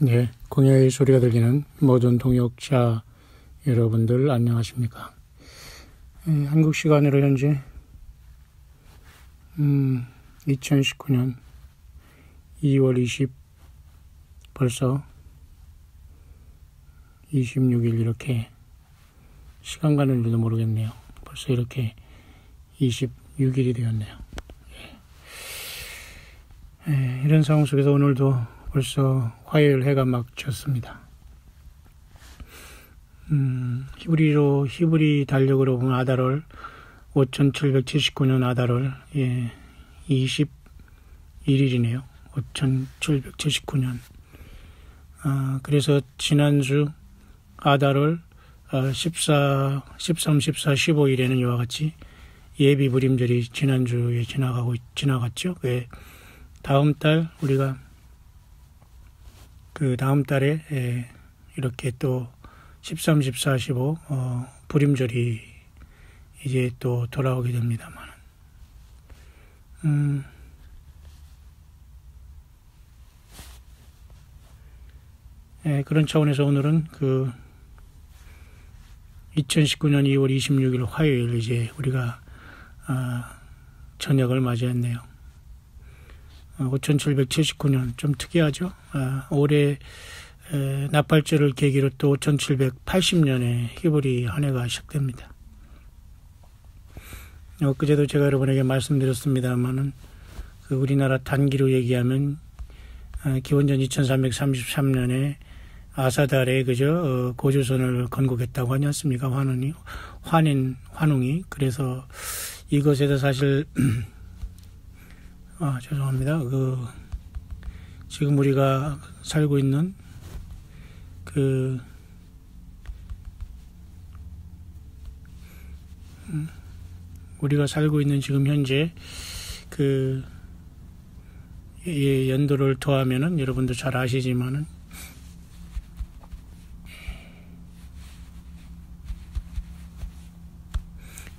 예, 공야의 소리가 들리는 모든 동역자 여러분들 안녕하십니까? 한국 시간으로 현재 2019년 2월 20 벌써 26일 이렇게 시간 가는 줄도 모르겠네요. 벌써 이렇게 26일이 되었네요. 이런 상황 속에서 오늘도 벌써 화요일 해가 막 졌습니다. 히브리 달력으로 보면 아달월 5779년 아달월 21일이네요. 5779년. 그래서 지난주 아달월 13, 14, 15일에는 이와 같이 예비 부림절이 지난주에 지나갔죠. 왜 다음 달 우리가 그 다음 달에 이렇게 또 13, 14, 15 부림절이 이제 또 돌아오게 됩니다만 그런 차원에서 오늘은 그 2019년 2월 26일 화요일 이제 우리가 저녁을 맞이했네요. 5779년 좀 특이하죠. 올해 나팔절을 계기로 또 5780년에 히브리 한 해가 시작됩니다. 엊그제도 제가 여러분에게 말씀드렸습니다만은 그 우리나라 단기로 얘기하면 기원전 2333년에 아사달에 고조선을 건국했다고 하지 않습니까? 환웅이. 그래서 이것에서 사실 죄송합니다. 지금 우리가 살고 있는 지금 현재 연도를 더하면은 여러분도 잘 아시지만은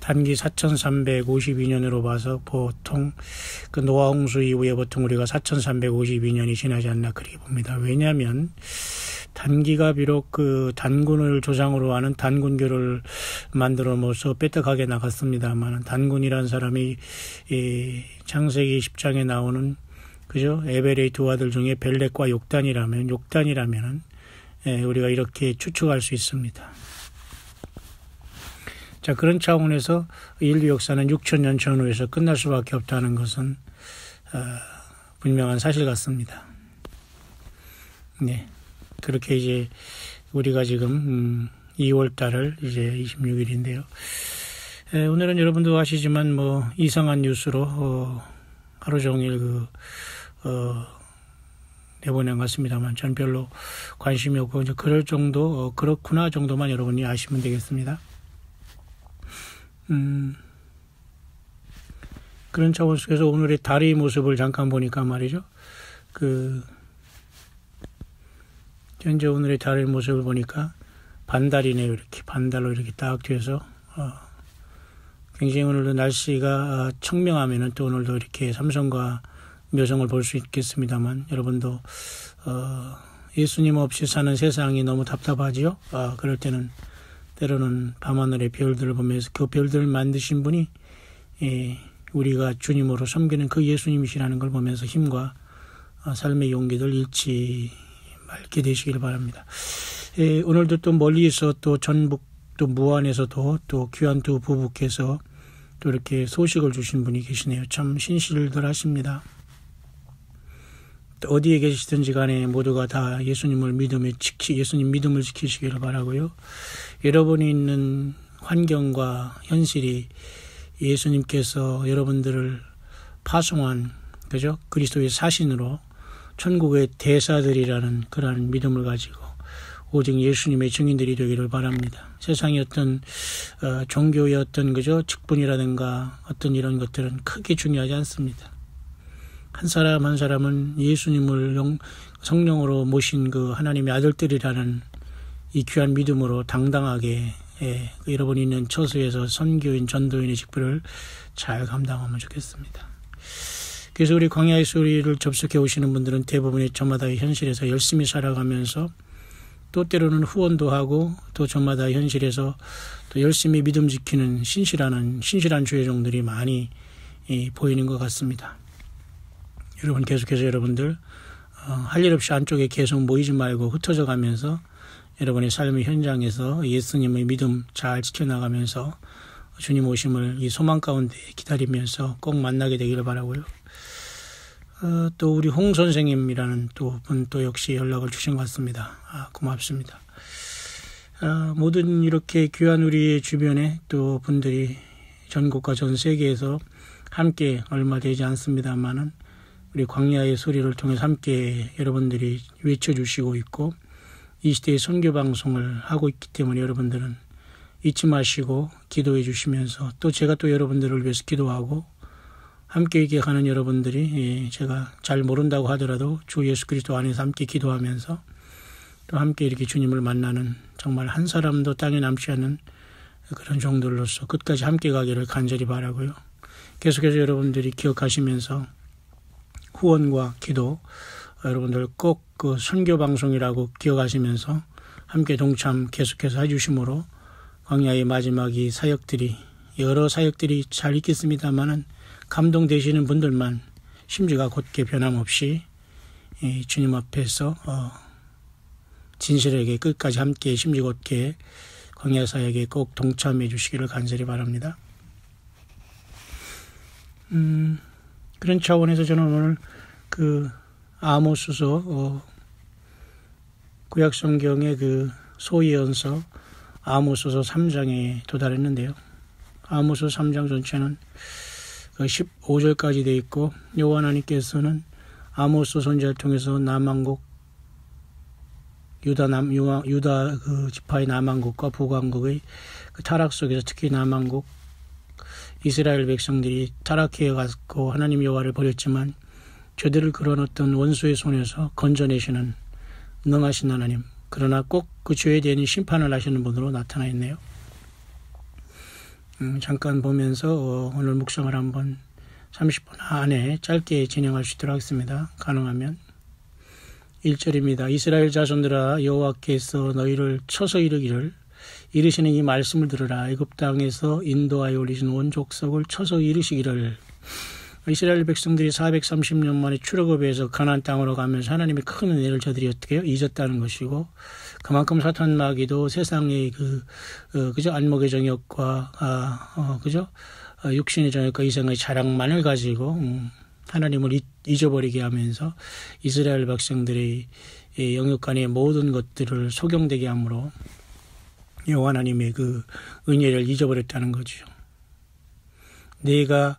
단기 4352년으로 봐서 보통 그 노아 홍수 이후에 보통 우리가 4352년이 지나지 않나 그렇게 봅니다. 왜냐하면 단기가 비록 그 단군을 조상으로 하는 단군교를 만들어서 뺏어가게 나갔습니다만 단군이라는 사람이 창세기 10장에 나오는 에벨의 두 아들 중에 벨렉과 욕단이라면 우리가 이렇게 추측할 수 있습니다. 자, 그런 차원에서 인류 역사는 6000년 전후에서 끝날 수밖에 없다는 것은 분명한 사실 같습니다. 네, 그렇게 이제 우리가 지금 2월 달을 이제 26일인데요. 오늘은 여러분도 아시지만 이상한 뉴스로 하루 종일 내보낸 것 같습니다만 전 별로 관심이 없고 이제 그럴 정도 그렇구나 정도만 여러분이 아시면 되겠습니다. 그런 차원 속에서 오늘의 달의 모습을 잠깐 보니까 말이죠. 현재 오늘의 달의 모습을 보니까 반달이네요. 이렇게 반달로 이렇게 딱 뒤에서 굉장히 오늘도 날씨가 청명하면은 또 오늘도 이렇게 삼성과 묘성을 볼 수 있겠습니다만 여러분도 예수님 없이 사는 세상이 너무 답답하지요. 그럴 때는 때로는 밤하늘의 별들을 보면서 그 별들을 만드신 분이 우리가 주님으로 섬기는 그 예수님이시라는 걸 보면서 힘과 삶의 용기들 잃지 말게 되시길 바랍니다. 오늘도 또 멀리서 또 전북 또 무안에서도 또 귀한 두 부부께서 또 이렇게 소식을 주신 분이 계시네요. 참 신실들 하십니다. 어디에 계시든지 간에 모두가 다 예수님 믿음을 지키시기를 바라고요. 여러분이 있는 환경과 현실이 예수님께서 여러분들을 파송한 그리스도의 사신으로 천국의 대사들이라는 그러한 믿음을 가지고 오직 예수님의 증인들이 되기를 바랍니다. 세상의 어떤 종교의 어떤 직분이라든가 어떤 이런 것들은 크게 중요하지 않습니다. 한 사람 한 사람은 예수님을 성령으로 모신 그 하나님의 아들들이라는 이 귀한 믿음으로 당당하게 여러분이 있는 처소에서 선교인 전도인의 직분을 잘 감당하면 좋겠습니다. 그래서 우리 광야의 소리를 접속해 오시는 분들은 대부분이 저마다의 현실에서 열심히 살아가면서 또 때로는 후원도 하고 또 저마다 현실에서 또 열심히 믿음 지키는 신실한 주의종들이 많이 보이는 것 같습니다. 여러분 계속해서 여러분들 할 일 없이 안쪽에 계속 모이지 말고 흩어져 가면서 여러분의 삶의 현장에서 예수님의 믿음 잘 지켜나가면서 주님 오심을 이 소망 가운데 기다리면서 꼭 만나게 되기를 바라고요. 또 우리 홍 선생님이라는 또 분 또 역시 연락을 주신 것 같습니다. 고맙습니다. 모든 이렇게 귀한 우리 주변에 또 분들이 전국과 전 세계에서 함께 얼마 되지 않습니다만은 우리 광야의 소리를 통해서 함께 여러분들이 외쳐주시고 있고 이 시대의 선교 방송을 하고 있기 때문에 여러분들은 잊지 마시고 기도해 주시면서 또 제가 또 여러분들을 위해서 기도하고 함께 이렇게 가는 여러분들이 제가 잘 모른다고 하더라도 주 예수 그리스도 안에서 함께 기도하면서 또 함께 이렇게 주님을 만나는 정말 한 사람도 땅에 남지 않는 그런 종들로서 끝까지 함께 가기를 간절히 바라고요. 계속해서 여러분들이 기억하시면서 후원과 기도 여러분들 꼭 그 선교 방송이라고 기억하시면서 함께 동참 계속해서 해주심으로 광야의 마지막이 사역들이 여러 사역들이 잘 있겠습니다만은 감동되시는 분들만 심지가 곧게 변함없이 주님 앞에서 진실하게 끝까지 함께 심지 곧게 광야 사역에 꼭 동참해 주시기를 간절히 바랍니다. 그런 차원에서 저는 오늘 그 아모스서 구약 성경의 그 소예언서 아모스서 3장에 도달했는데요. 아모스 3장 전체는 15절까지 되어 있고 여호와 하나님께서는 아모스 선지자를 통해서 남왕국 유다 그 지파의 남왕국과 북왕국의 그 타락 속에서 특히 남왕국 이스라엘 백성들이 타락해 갔고 하나님 여호와를 버렸지만 저들을 그런 어떤 원수의 손에서 건져내시는 능하신 하나님, 그러나 꼭 그 죄에 대한 심판을 하시는 분으로 나타나 있네요. 잠깐 보면서 오늘 묵상을 한번 30분 안에 짧게 진행할 수 있도록 하겠습니다. 가능하면 1절입니다. 이스라엘 자손들아 여호와께서 너희를 쳐서 이르시는 이 말씀을 들으라. 애굽 땅에서 인도하여 올리신 온 족속을 쳐서 이르시기를. 이스라엘 백성들이 430년 만에 출애굽에서 가나안 땅으로 가면서 하나님의 큰 은혜를 저들이 어떻게 해요? 잊었다는 것이고 그만큼 사탄 마귀도 세상의 그저 안목의 정욕과 그저 육신의 정욕과 이생의 자랑만을 가지고 하나님을 잊어버리게 하면서 이스라엘 백성들의 영육간의 모든 것들을 소경되게 함으로 여호와 하나님의 그 은혜를 잊어버렸다는 거죠. 내가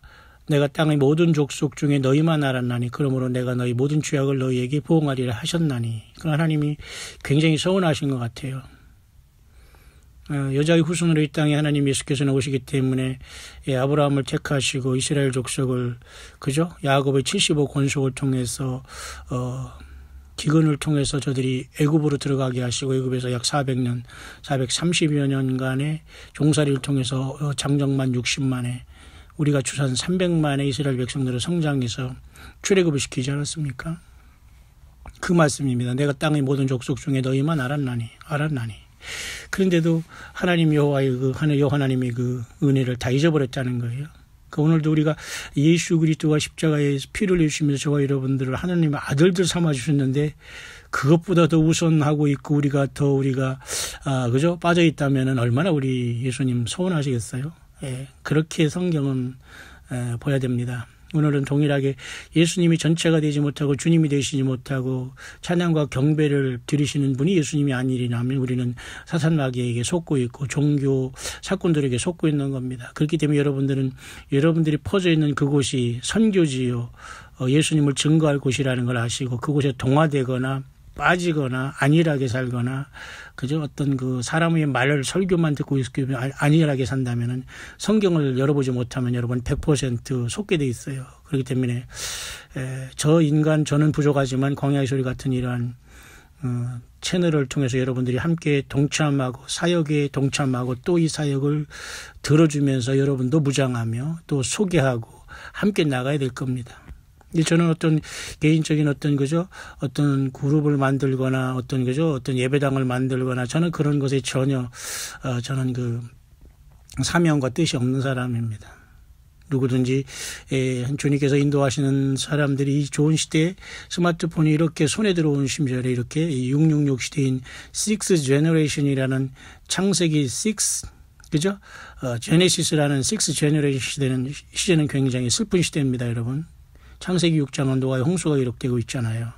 땅의 모든 족속 중에 너희만 알았나니 그러므로 내가 너희 모든 죄악을 너희에게 보응하리라 하셨나니. 그 하나님이 굉장히 서운하신 것 같아요. 여자의 후손으로 이 땅에 하나님 예수께서는 오시기 때문에 아브라함을 택하시고 이스라엘 족속을 그죠? 야곱의 75권속을 통해서 기근을 통해서 저들이 애굽으로 들어가게 하시고 애굽에서 약 400년, 430여 년간의 종살이를 통해서 장정만 60만에 우리가 추산 300만의 이스라엘 백성들을 성장해서 출애굽을 시키지 않았습니까? 그 말씀입니다. 내가 땅의 모든 족속 중에 너희만 알았나니. 그런데도 하나님 여호와의 하나님의 그 은혜를 다 잊어버렸다는 거예요. 오늘도 우리가 예수 그리스도가 십자가에서 피를 흘리시면서 저와 여러분들을 하나님의 아들들 삼아 주셨는데 그것보다 더 우선하고 있고 우리가 그죠? 빠져 있다면은 얼마나 우리 예수님 서운하시겠어요? 예, 그렇게 성경은 보야 됩니다. 오늘은 동일하게 예수님이 전체가 되지 못하고 주님이 되시지 못하고 찬양과 경배를 드리시는 분이 예수님이 아니라면 우리는 사탄 마귀에게 속고 있고 종교 사건들에게 속고 있는 겁니다. 그렇기 때문에 여러분들이 퍼져 있는 그곳이 선교지요, 예수님을 증거할 곳이라는 걸 아시고 그곳에 동화되거나 빠지거나 안일하게 살거나 그저 어떤 그 사람의 말을 설교만 듣고 안일하게 산다면은 성경을 열어보지 못하면 여러분 100% 속게 돼 있어요. 그렇기 때문에 저는 부족하지만 광야의 소리 같은 이러한 채널을 통해서 여러분들이 함께 동참하고 사역에 동참하고 또 이 사역을 들어주면서 여러분도 무장하며 또 소개하고 함께 나가야 될 겁니다. 저는 어떤 개인적인 어떤 그룹을 만들거나 어떤 예배당을 만들거나 저는 그런 것에 전혀 저는 그 사명과 뜻이 없는 사람입니다. 누구든지 주님께서 인도하시는 사람들이 이 좋은 시대에 스마트폰이 이렇게 손에 들어온 시절에 이렇게 666 시대인 6th generation이라는 창세기 6 그죠? 제네시스라는 6th generation 시대는 굉장히 슬픈 시대입니다, 여러분. 창세기 6장은 노아의 홍수가 기록되고 있잖아요.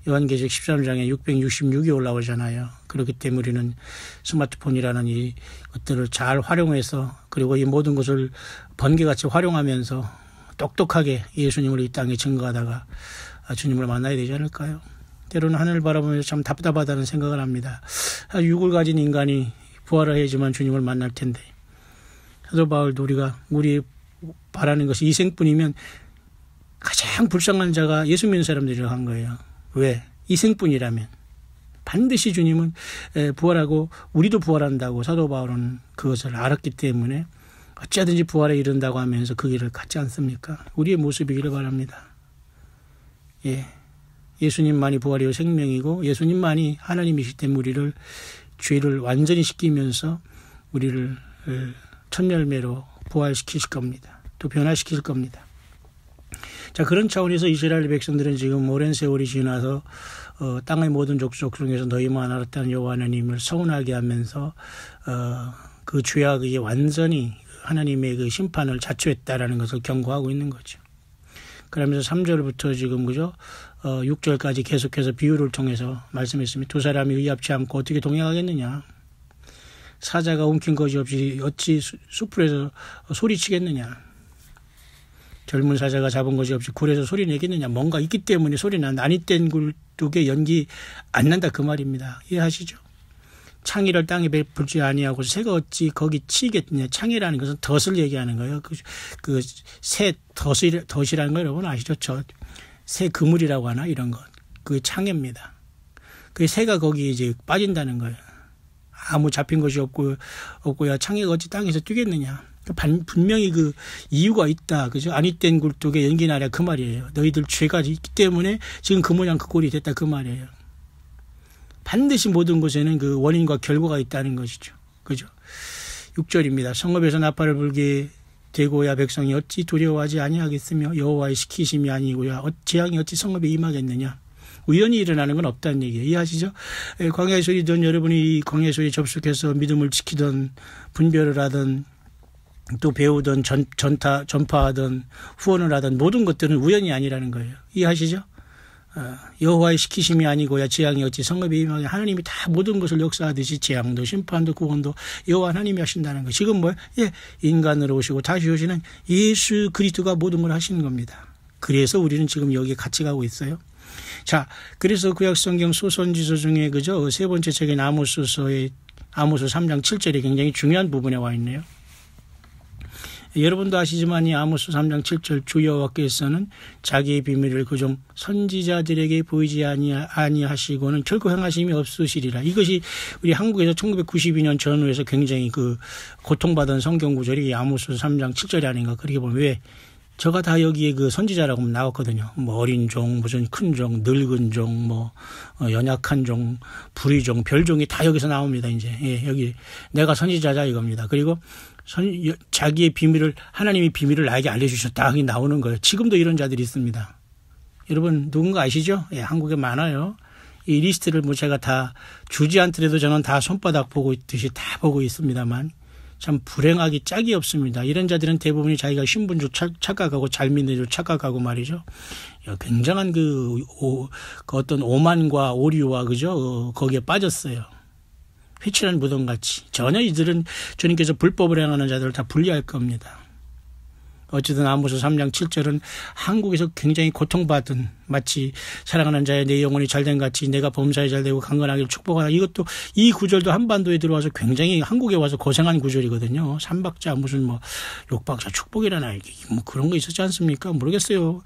요한계시록 13장에 666이 올라오잖아요. 그렇기 때문에 우리는 스마트폰이라는 이 것들을 잘 활용해서 그리고 이 모든 것을 번개같이 활용하면서 똑똑하게 예수님을 이 땅에 증거하다가 주님을 만나야 되지 않을까요? 때로는 하늘을 바라보면서 참 답답하다는 생각을 합니다. 육을 가진 인간이 부활을 해야지만 주님을 만날 텐데 사도 바울도 우리 바라는 것이 이생뿐이면 가장 불쌍한 자가 예수 믿는 사람들이라고 한 거예요. 왜? 이생뿐이라면 반드시 주님은 부활하고 우리도 부활한다고 사도 바울은 그것을 알았기 때문에 어찌하든지 부활에 이른다고 하면서 그 길을 갔지 않습니까? 우리의 모습이기를 바랍니다. 예수님만이 부활이요 생명이고 예수님만이 하나님이시기 때문에 우리를 죄를 완전히 씻기면서 우리를 첫 열매로 부활시키실 겁니다. 또 변화시키실 겁니다. 자, 그런 차원에서 이스라엘 백성들은 지금 오랜 세월이 지나서 땅의 모든 족속 중에서 너희만 알았다는 여호와 하나님을 서운하게 하면서 그 죄악이 완전히 하나님의 그 심판을 자초했다라는 것을 경고하고 있는 거죠. 그러면서 3절부터 지금 그죠? 6절까지 계속해서 비유를 통해서 말씀했습니다. 두 사람이 의합치 않고 어떻게 동행하겠느냐? 사자가 움킨 것이 없이 어찌 숲에서 소리치겠느냐? 젊은 사자가 잡은 것이 없이 굴에서 소리 내겠느냐. 뭔가 있기 때문에 소리 난다. 아니 땐 굴뚝에 연기 안 난다 그 말입니다. 이해하시죠? 창의를 땅에 베풀지 아니하고 새가 어찌 거기 치겠느냐. 창의라는 것은 덫을 얘기하는 거예요. 새 덫이라는 거 여러분 아시죠? 새 그물이라고 하나 이런 것. 그게 창의입니다. 그 새가 거기 이제 빠진다는 거예요. 아무 잡힌 것이 없고야 창의가 어찌 땅에서 뛰겠느냐. 분명히 그 이유가 있다. 그죠? 아니 땐 굴뚝에 연기 나랴 그 말이에요. 너희들 죄가 있기 때문에 지금 그 모양 그 꼴이 됐다 그 말이에요. 반드시 모든 것에는 그 원인과 결과가 있다는 것이죠. 그죠? 6절입니다. 성읍에서 나팔을 불게 되고야 백성이 어찌 두려워하지 아니하겠으며 여호와의 시키심이 아니고야 재앙이 어찌 성읍에 임하겠느냐. 우연히 일어나는 건 없다는 얘기예요. 이해하시죠? 광야의 소리든 여러분이 이 광야의 소리에 접속해서 믿음을 지키던 분별을 하던 또 배우던 전파하던 후원을 하던 모든 것들은 우연이 아니라는 거예요. 이해하시죠? 여호와의 시키심이 아니고야 재앙이 어찌 성읍에 임하게 하나님이 다 모든 것을 역사하듯이 재앙도 심판도 구원도 여호와 하나님이 하신다는 거. 지금 인간으로 오시고 다시 오시는 예수 그리스도가 모든 걸 하시는 겁니다. 그래서 우리는 지금 여기에 같이 가고 있어요. 자, 그래서 구약성경 소선지서 중에 그죠? 세 번째 책인 아모스서의 아모스 3장 7절이 굉장히 중요한 부분에 와 있네요. 여러분도 아시지만 이 아모스 3장 7절 주 여호와께서는 자기의 비밀을 그종 선지자들에게 보이지 아니하시고는 결코 행하심이 없으시리라. 이것이 우리 한국에서 1992년 전후에서 굉장히 그 고통받은 성경 구절이 아모스 3장 7절이 아닌가. 그렇게 보면 왜 저가 다 여기에 그 선지자라고 나왔거든요. 뭐 어린 종, 무슨 큰 종, 늙은 종, 뭐 연약한 종, 불의 종, 별종이 다 여기서 나옵니다. 이제 여기 내가 선지자자 이겁니다. 그리고 자기의 비밀을 하나님이 비밀을 나에게 알려주셨다 하게 나오는 거예요. 지금도 이런 자들이 있습니다. 여러분 누군가 아시죠? 한국에 많아요. 이 리스트를 뭐 제가 다 주지 않더라도 저는 다 손바닥 보고 있듯이 다 보고 있습니다만 참 불행하기 짝이 없습니다. 이런 자들은 대부분이 자기가 신분 줄 착각하고 잘 믿는 줄 착각하고 말이죠. 굉장한 그 어떤 오만과 오류와 그죠? 거기에 빠졌어요. 회칠한 무덤같이. 전혀 이들은 주님께서 불법을 행하는 자들을 다 분리할 겁니다. 어쨌든 아모스 3장 7절은 한국에서 굉장히 고통받은 마치 사랑하는 자의 내 영혼이 잘된 같이 내가 범사에 잘되고 강건하기를 축복하라. 이것도 이 구절도 한반도에 들어와서 굉장히 한국에 와서 고생한 구절이거든요. 삼박자 무슨 뭐 육박자 축복이라나 뭐 그런 거 있었지 않습니까? 모르겠어요.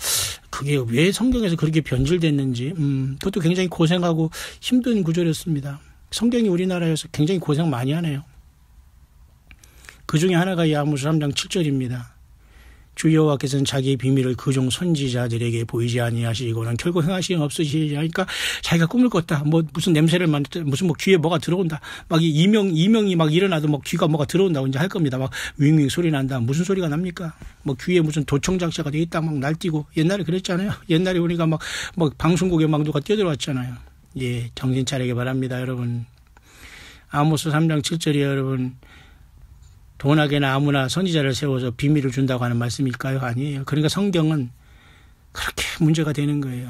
그게 왜 성경에서 그렇게 변질됐는지. 그것도 굉장히 고생하고 힘든 구절이었습니다. 성경이 우리나라에서 굉장히 고생 많이 하네요. 그 중에 하나가 이 아모스 3장 7절입니다. 주 여호와께서는 자기의 비밀을 그 종 선지자들에게 보이지 아니하시고는 결국 행하시는 없으시니까 자기가 꿈을 꿨다. 뭐 무슨 냄새를 맡았다. 무슨 뭐 귀에 뭐가 들어온다. 막 이명이 막 일어나도 막 귀가 뭐가 들어온다. 이제 할 겁니다. 막 윙윙 소리 난다. 무슨 소리가 납니까? 뭐 귀에 무슨 도청장치가 돼 있다 막 날뛰고 옛날에 그랬잖아요. 옛날에 우리가 막 방송국에 막 누가 뛰어들어왔잖아요. 예, 정신 차리기 바랍니다, 여러분. 아모스 3장 7절이에요, 여러분. 돈하게나 아무나 선지자를 세워서 비밀을 준다고 하는 말씀일까요? 아니에요. 그러니까 성경은 그렇게 문제가 되는 거예요.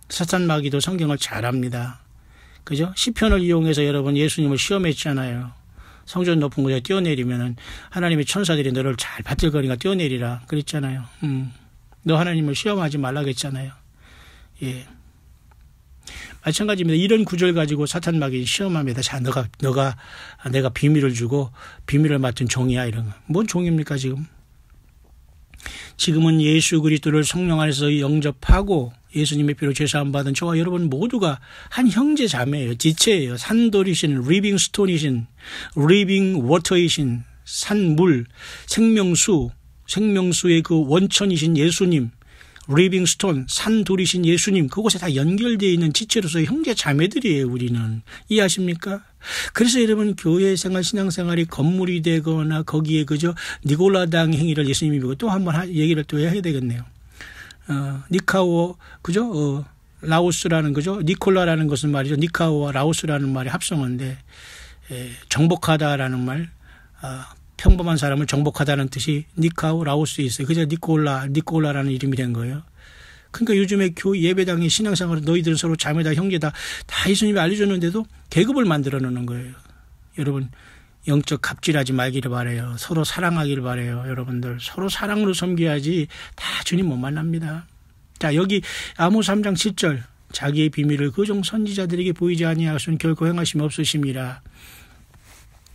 사탄 마귀도 성경을 잘 압니다. 그죠? 시편을 이용해서 여러분 예수님을 시험했잖아요. 성전 높은 곳에 뛰어내리면은 하나님의 천사들이 너를 잘 받들거리니까 뛰어내리라 그랬잖아요. 너 하나님을 시험하지 말라 그랬잖아요. 예. 마찬가지입니다. 이런 구절 가지고 사탄 마귀 시험합니다. 자, 내가 비밀을 주고 비밀을 맡은 종이야 이런 거. 뭔 종입니까 지금? 지금은 예수 그리스도를 성령 안에서 영접하고 예수님의 피로 제사함 받은 저와 여러분 모두가 한 형제 자매예요. 지체예요. 산돌이신, 리빙 스톤이신, 리빙 워터이신, 산물, 생명수의 그 원천이신 예수님. 리빙스톤, 산돌이신 예수님, 그곳에 다 연결되어 있는 지체로서의 형제 자매들이에요, 우리는. 이해하십니까? 그래서 여러분, 교회 생활, 신앙생활이 건물이 되거나 거기에 그저 니골라당 행위를 예수님이 보고 또 한번 얘기를 또 해야 되겠네요. 니카오, 그죠? 라오스라는 그죠? 니콜라라는 것은 말이죠. 니카오와 라오스라는 말이 합성어인데, 정복하다라는 말, 평범한 사람을 정복하다는 뜻이 니카오 라오스에 있어요. 그래서 니콜라라는 이름이 된 거예요. 그러니까 요즘에 예배당의 신앙생활은 너희들은 서로 자매다 형제다 다 예수님이 알려줬는데도 계급을 만들어 놓는 거예요. 여러분 영적 갑질하지 말기를 바라요. 서로 사랑하기를 바라요. 여러분들 서로 사랑으로 섬겨야지 다 주님 못 만납니다. 자, 여기 아모스 3장 7절 자기의 비밀을 그 종 선지자들에게 보이지 아니하시면 결코 행하심이 없으심이라.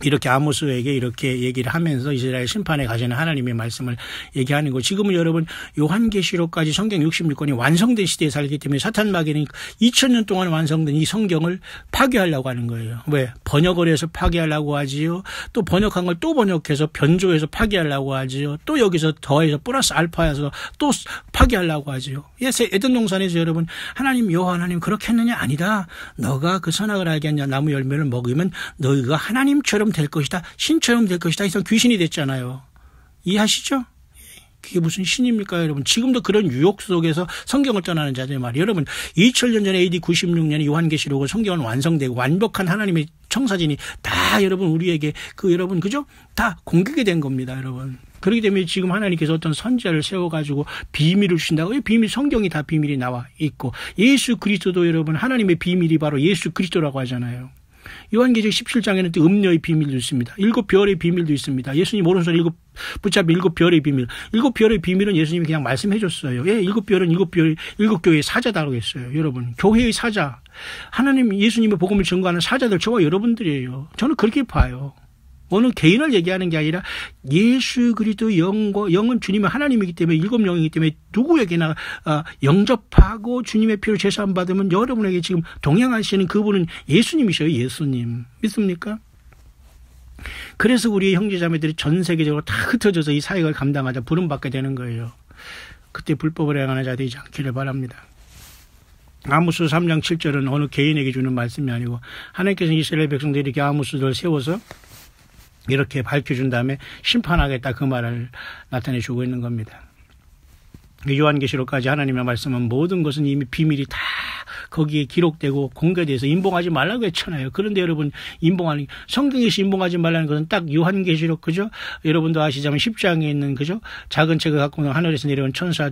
이렇게 아모스에게 이렇게 얘기를 하면서 이스라엘 심판에 가시는 하나님의 말씀을 얘기하는 거. 지금은 여러분 요한계시록까지 성경 66권이 완성된 시대에 살기 때문에 사탄 마귀는 2000년 동안 완성된 이 성경을 파괴하려고 하는 거예요. 왜? 번역을 해서 파괴하려고 하지요. 또 번역한 걸 또 번역해서 변조해서 파괴하려고 하지요. 또 여기서 더해서 플러스 알파해서 또 파괴하려고 하지요. 에덴 동산에서 여러분 하나님 여호와 하나님 그렇게 했느냐? 아니다. 너가 그 선악을 알게 하냐 나무 열매를 먹으면 너희가 하나님처럼 될 것이다. 신처럼 될 것이다. 해서 귀신이 됐잖아요. 이해하시죠? 그게 무슨 신입니까 여러분? 지금도 그런 유혹 속에서 성경을 떠나는 자들 말이에요. 여러분 2000년 전에 AD 96년에 요한계시록을 성경은 완성되고 완벽한 하나님의 청사진이 다 여러분 우리에게 여러분 그죠? 다 공개가 된 겁니다. 여러분. 그렇기 때문에 지금 하나님께서 어떤 선지자를 세워가지고 비밀을 주신다고 이 비밀 성경이 다 비밀이 나와 있고 예수 그리스도도 여러분 하나님의 비밀이 바로 예수 그리스도라고 하잖아요. 요한계시록 17장에는 또 음녀의 비밀도 있습니다. 7별의 비밀도 있습니다. 예수님 오른손에 붙잡힌 7별의 비밀. 7별의 비밀은 예수님이 그냥 말씀해 줬어요. 예, 7별은 7 교회의 사자다라고 했어요. 여러분, 교회의 사자. 하나님 예수님의 복음을 증거하는 사자들 저와 여러분들이에요. 저는 그렇게 봐요. 어느 개인을 얘기하는 게 아니라 예수 그리스도 영은 주님의 하나님이기 때문에 7영이기 때문에 누구에게나 영접하고 주님의 피로 제사함 받으면 여러분에게 지금 동행하시는 그분은 예수님이셔요. 예수님. 믿습니까? 그래서 우리 형제자매들이 전 세계적으로 다 흩어져서 이 사역을 감당하자 부름받게 되는 거예요. 그때 불법을 행하는 자 되지 않기를 바랍니다. 아모스 3장 7절은 어느 개인에게 주는 말씀이 아니고 하나님께서 이스라엘 백성들이 이렇게 아모스를 세워서 이렇게 밝혀준 다음에 심판하겠다 그 말을 나타내주고 있는 겁니다. 요한계시록까지 하나님의 말씀은 모든 것은 이미 비밀이 다 거기에 기록되고 공개돼서 인봉하지 말라고 했잖아요. 그런데 여러분 성경에서 인봉하지 말라는 것은 딱 요한계시록 그죠? 여러분도 아시자면 10장에 있는 그죠? 작은 책을 갖고 있는 하늘에서 내려온 천사가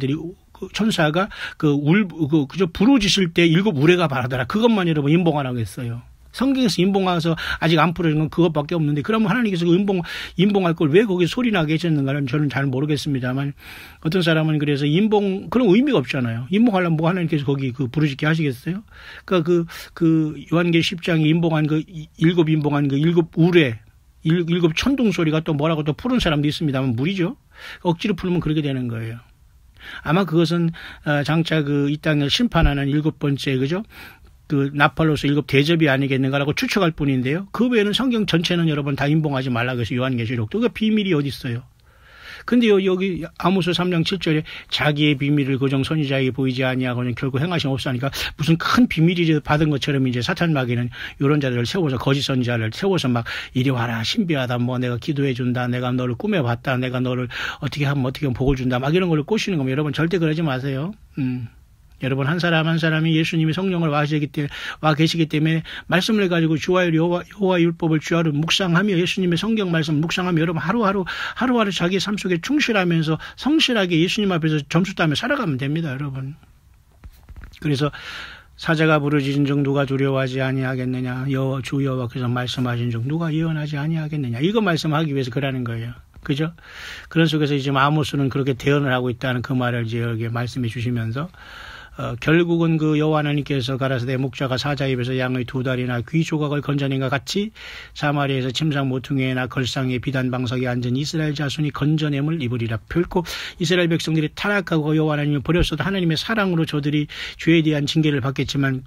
그죠? 부르짖을 때 7 우레가 바라더라. 그것만 여러분 인봉하라고 했어요. 성경에서 인봉해서 아직 안 풀어진 건 그것밖에 없는데 그러면 하나님께서 인봉할 걸 왜 거기 소리 나게 해줬는가는 저는 잘 모르겠습니다만 어떤 사람은 그래서 그런 의미가 없잖아요. 인봉하려면 뭐 하나님께서 거기 부르짖게 하시겠어요? 그러니까 요한계 10장에 인봉한 7 인봉한 7 우레 7 천둥 소리가 또 뭐라고 또 푸는 사람도 있습니다만 무리죠. 억지로 풀면 그렇게 되는 거예요. 아마 그것은 장차 이 땅을 심판하는 7번째 그죠? 나팔로서 7 대접이 아니겠는가라고 추측할 뿐인데요. 그 외에는 성경 전체는 여러분 다 인봉하지 말라고 해서 요한계시록도 그 비밀이 어디 있어요. 근데 여기 아모스 3장 7절에 자기의 비밀을 고정 선지자에게 보이지 아니하고는 결국 행하심 없사니까 무슨 큰 비밀이 받은 것처럼 이제 사탄 마귀는 이런 자들을 세워서 거짓 선지자를 세워서 막 이리 와라 신비하다 뭐 내가 기도해 준다 내가 너를 꾸며봤다 내가 너를 어떻게 하면 복을 준다 막 이런 걸로 꼬시는 겁니다. 여러분 절대 그러지 마세요. 여러분 한 사람 한 사람이 예수님이 성령을 와 계시기 때문에 말씀을 가지고 주와 여호와 율법을 주하루 묵상하며 예수님의 성경 말씀 묵상하며 여러분 하루하루 자기 삶 속에 충실하면서 성실하게 예수님 앞에서 점수 따며 살아가면 됩니다. 여러분. 그래서 사자가 부르짖은 중 누가 두려워하지 아니하겠느냐 주 여호와께서 말씀하신 중 누가 예언하지 아니하겠느냐 이거 말씀하기 위해서 그러는 거예요. 그죠? 그런 속에서 지금 아모스는 그렇게 대언을 하고 있다는 그 말을 이제 여기 말씀해 주시면서 결국은 그 여호와 하나님께서 가라사대 목자가 사자 입에서 양의 2다리나 귀 조각을 건져낸과 같이 사마리아에서 침상 모퉁이나 걸상에 비단 방석에 앉은 이스라엘 자손이 건져냄을 입으리라. 결코 이스라엘 백성들이 타락하고 여호와 하나님을 버렸어도 하나님의 사랑으로 저들이 죄에 대한 징계를 받겠지만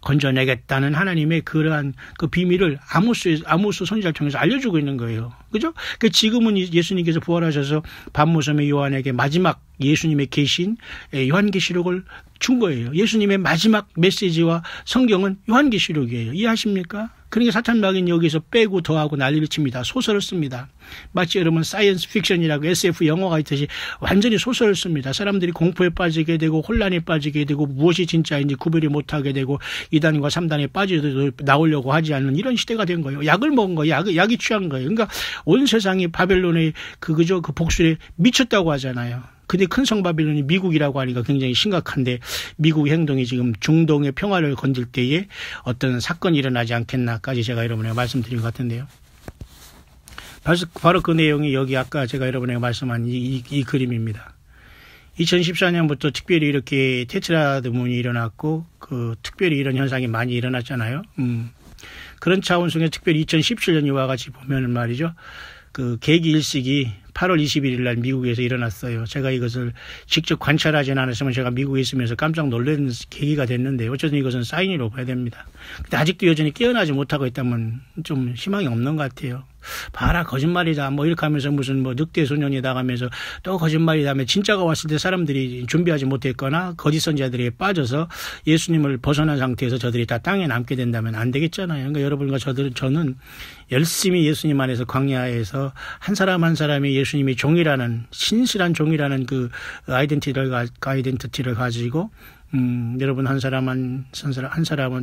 건져내겠다는 하나님의 그러한 그 비밀을 아모스 선지자를 통해서 알려주고 있는 거예요. 그죠? 지금은 예수님께서 부활하셔서 밤무섬의 요한에게 마지막 예수님의 계신 요한계시록을 준 거예요. 예수님의 마지막 메시지와 성경은 요한계시록이에요. 이해하십니까? 그러니까 사탄 마귀는 여기서 빼고 더하고 난리를 칩니다. 소설을 씁니다. 마치 여러분 사이언스 픽션이라고 SF 영화가 있듯이 완전히 소설을 씁니다. 사람들이 공포에 빠지게 되고 혼란에 빠지게 되고 무엇이 진짜인지 구별이 못하게 되고 2단과 3단에 빠져도 나오려고 하지 않는 이런 시대가 된 거예요. 약을 먹은 거예요. 약이 취한 거예요. 그러니까 온 세상이 바벨론의 그 복술에 미쳤다고 하잖아요. 근데 큰 성 바빌론이 미국이라고 하니까 굉장히 심각한데 미국 행동이 지금 중동의 평화를 건질 때에 어떤 사건이 일어나지 않겠나까지 제가 여러분에게 말씀드린 것 같은데요. 바로 그 내용이 여기 아까 제가 여러분에게 말씀한 이 그림입니다. 2014년부터 특별히 이렇게 테트라드문이 일어났고 특별히 이런 현상이 많이 일어났잖아요. 그런 차원 속에 특별히 2017년 이와 같이 보면 말이죠. 계기 일식이 8월 21일 날 미국에서 일어났어요. 제가 이것을 직접 관찰하지는 않았으면 제가 미국에 있으면서 깜짝 놀란 계기가 됐는데 어쨌든 이것은 사인이라고 봐야 됩니다. 근데 아직도 여전히 깨어나지 못하고 있다면 좀 희망이 없는 것 같아요. 봐라 거짓말이다 뭐 이렇게 하면서 무슨 늑대 소년이 나가면서 또 거짓말이다 하면 진짜가 왔을 때 사람들이 준비하지 못했거나 거짓 선지자들에 빠져서 예수님을 벗어난 상태에서 저들이 다 땅에 남게 된다면 안 되겠잖아요. 그러니까 여러분과 저는 열심히 예수님 안에서 광야에서 한 사람 한 사람이 예수님의 종이라는 신실한 종이라는 그 아이덴티티를 가지고 여러분 한 사람은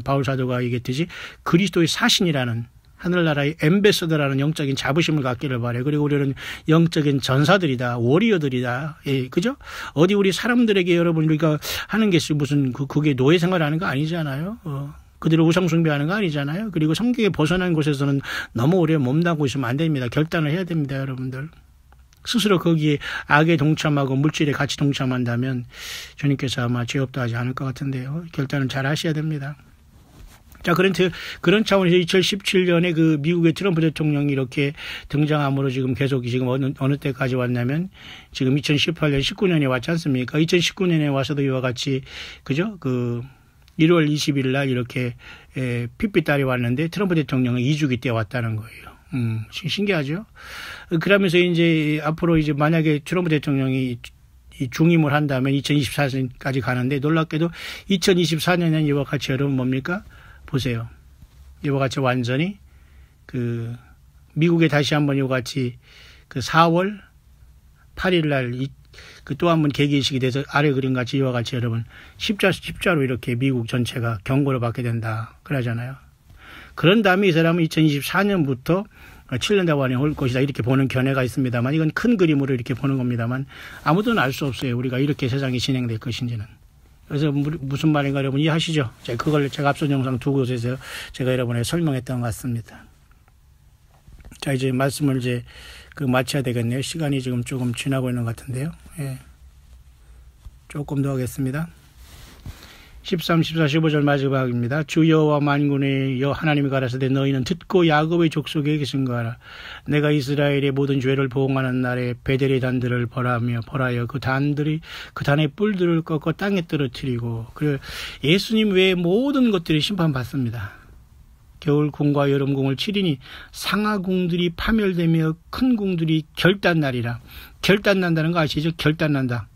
바울 사도가 얘기했듯이 그리스도의 사신이라는 하늘나라의 엠베서더라는 영적인 자부심을 갖기를 바래요. 그리고 우리는 영적인 전사들이다, 워리어들이다. 예, 그죠? 어디 우리 사람들에게 여러분 우리가 하는 게 무슨 그게 노예 생활하는 거 아니잖아요. 그들을 우상숭배하는 거 아니잖아요. 그리고 성경에 벗어난 곳에서는 너무 오래 몸담고 있으면 안 됩니다. 결단을 해야 됩니다, 여러분들. 스스로 거기에 악에 동참하고 물질에 같이 동참한다면 주님께서 아마 죄 없다 하지 않을 것 같은데요. 결단은 잘 하셔야 됩니다. 자, 그런 차원에서 2017년에 그 미국의 트럼프 대통령이 이렇게 등장함으로 지금 계속 어느 때까지 왔냐면 지금 2018년, 19년에 왔지 않습니까? 2019년에 와서도 이와 같이, 그죠? 1월 20일 날 이렇게 핏빛달이 왔는데 트럼프 대통령은 2주기 때 왔다는 거예요. 신기하죠? 그러면서 이제 앞으로 이제 만약에 트럼프 대통령이 중임을 한다면 2024년까지 가는데 놀랍게도 2024년에는 이와 같이 여러분 뭡니까? 보세요. 이와 같이 완전히 미국에 다시 한번 이와 같이 4월 8일 날 또 한 번 계기의식이 돼서 아래 그림 같이 이와 같이 여러분 십자로 이렇게 미국 전체가 경고를 받게 된다. 그러잖아요. 그런 다음에 이 사람은 2024년부터 7년 동안에 올 것이다. 이렇게 보는 견해가 있습니다만 이건 큰 그림으로 이렇게 보는 겁니다만 아무도 알 수 없어요. 우리가 이렇게 세상이 진행될 것인지는. 그래서 무슨 말인가 여러분 이해하시죠? 그걸 제가 앞선 영상 두 곳에서 제가 여러분에게 설명했던 것 같습니다. 자, 이제 말씀을 마쳐야 되겠네요. 시간이 지금 조금 지나고 있는 것 같은데요. 예. 조금 더 하겠습니다. 13, 14, 15절 마지막입니다. 주 여호와 만군의 하나님이 가라사대 너희는 듣고 야곱의 족속에게 증거하라. 내가 이스라엘의 모든 죄를 보응하는 날에 베델의 단들을 벌하여 그 단의 뿔들을 꺾어 땅에 떨어뜨리고 예수님 외에 모든 것들이 심판받습니다. 겨울궁과 여름궁을 치리니 상하궁들이 파멸되며 큰 궁들이 결단나리라. 결단난다는 거 아시죠? 결단난다.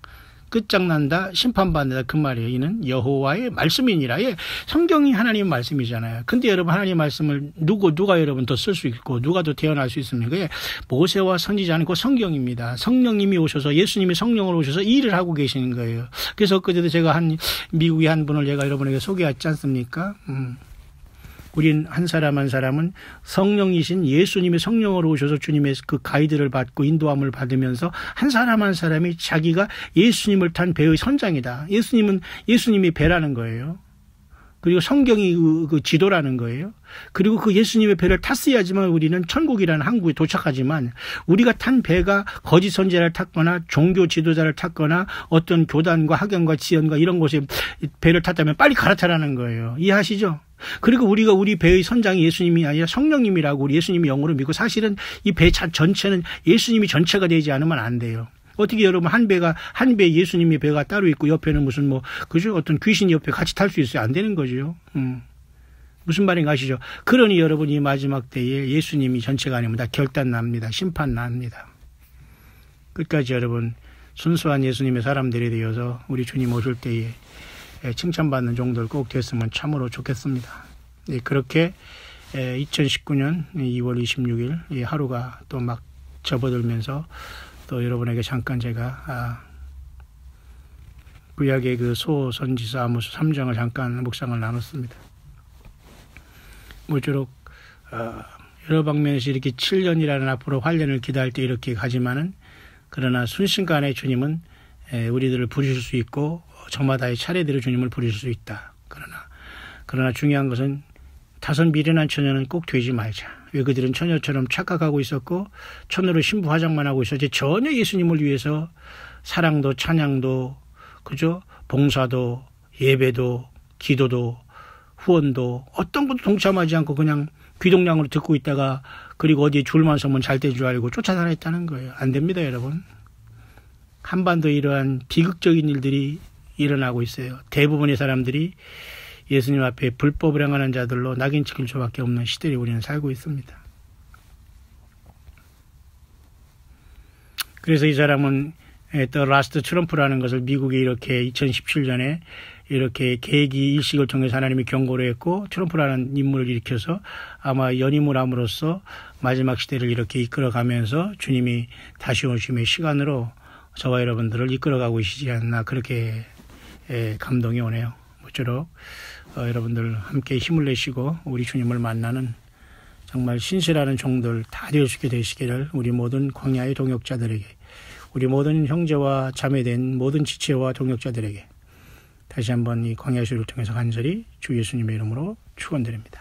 끝장난다, 심판받는다, 그 말이에요. 이는 여호와의 말씀이니라. 예, 성경이 하나님의 말씀이잖아요. 근데 여러분, 하나님의 말씀을 누가 여러분 더 쓸 수 있고 누가 더 태어날 수 있습니까? 예, 모세와 선지자는 그 성경입니다. 성령님이 오셔서, 예수님이 성령으로 오셔서 일을 하고 계시는 거예요. 그래서 그때도 제가 미국의 한 분을 제가 여러분에게 소개했지 않습니까? 우린 한 사람 한 사람은 성령이신 예수님이 성령으로 오셔서 주님의 그 가이드를 받고 인도함을 받으면서 한 사람 한 사람이 자기가 예수님을 탄 배의 선장이다. 예수님은 예수님이 배라는 거예요. 그리고 성경이 그 지도라는 거예요. 그리고 그 예수님의 배를 탔어야지만 우리는 천국이라는 항구에 도착하지만, 우리가 탄 배가 거짓 선지자를 탔거나 종교 지도자를 탔거나 어떤 교단과 학연과 지연과 이런 곳에 배를 탔다면 빨리 갈아타라는 거예요. 이해하시죠? 그리고 우리 배의 선장이 예수님이 아니라 성령님이라고 우리 예수님이 영으로 믿고, 사실은 이 배 전체는 예수님이 전체가 되지 않으면 안 돼요. 어떻게 여러분, 한 배 예수님의 배가 따로 있고 옆에는 무슨 그죠? 어떤 귀신이 옆에 같이 탈 수 있어요? 안 되는 거죠. 무슨 말인가 아시죠? 그러니 여러분, 이 마지막 때에 예수님이 전체가 아니면 다 결단 납니다. 심판 납니다. 끝까지 여러분, 순수한 예수님의 사람들이 되어서 우리 주님 오실 때에 칭찬받는 종들 꼭 됐으면 참으로 좋겠습니다. 예, 그렇게 2019년 2월 26일 하루가 또 막 접어들면서 또 여러분에게 잠깐 제가 구약의 그 소선지서 아모스 3장을 잠깐 묵상을 나눴습니다. 모쪼록 여러 방면에서 이렇게 7년이라는 앞으로 환련을 기다릴 때 이렇게 가지만은, 그러나 순식간에 주님은 우리들을 부르실 수 있고 저마다의 차례대로 주님을 부르실 수 있다. 그러나 중요한 것은 다섯 미련한 처녀는 꼭 되지 말자. 왜 그들은 처녀처럼 착각하고 있었고 처녀로 신부 화장만 하고 있었지 전혀 예수님을 위해서 사랑도 찬양도 그죠? 봉사도 예배도 기도도 후원도 어떤 것도 동참하지 않고 그냥 귀동냥으로 듣고 있다가 그리고 어디에 줄만 서면 잘 될 줄 알고 쫓아다녔다는 거예요. 안 됩니다, 여러분. 한반도에 이러한 비극적인 일들이 일어나고 있어요. 대부분의 사람들이 예수님 앞에 불법을 행하는 자들로 낙인 찍힐 수밖에 없는 시대에 우리는 살고 있습니다. 그래서 이 사람은 또 라스트 트럼프라는 것을 미국에 이렇게 2017년에 이렇게 계기 일식을 통해서 하나님이 경고를 했고, 트럼프라는 인물을 일으켜서 아마 연임을 함으로써 마지막 시대를 이렇게 이끌어가면서 주님이 다시 오심의 시간으로 저와 여러분들을 이끌어가고 계시지 않나, 그렇게 감동이 오네요. 모쪼록 여러분들 함께 힘을 내시고 우리 주님을 만나는 정말 신실하는 종들 다 될 수 있게 되시기를 우리 모든 광야의 동역자들에게, 우리 모든 형제와 자매된 모든 지체와 동역자들에게 다시 한번 이 광야시를 통해서 간절히 주 예수님의 이름으로 축원드립니다.